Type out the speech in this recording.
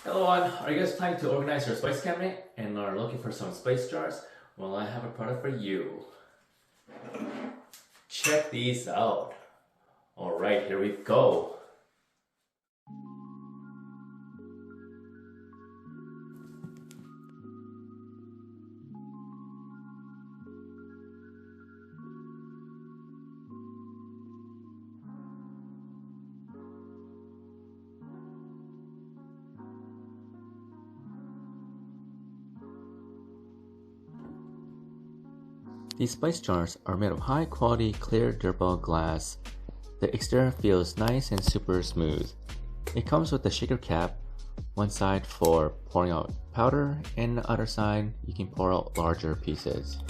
Hello everyone, are you guys planning to organize your spice cabinet and are looking for some spice jars? Well, I have a product for you. Check these out. Alright, here we go. These spice jars are made of high quality clear durable glass. The exterior feels nice and super smooth. It comes with a shaker cap, one side for pouring out powder and the other side you can pour out larger pieces.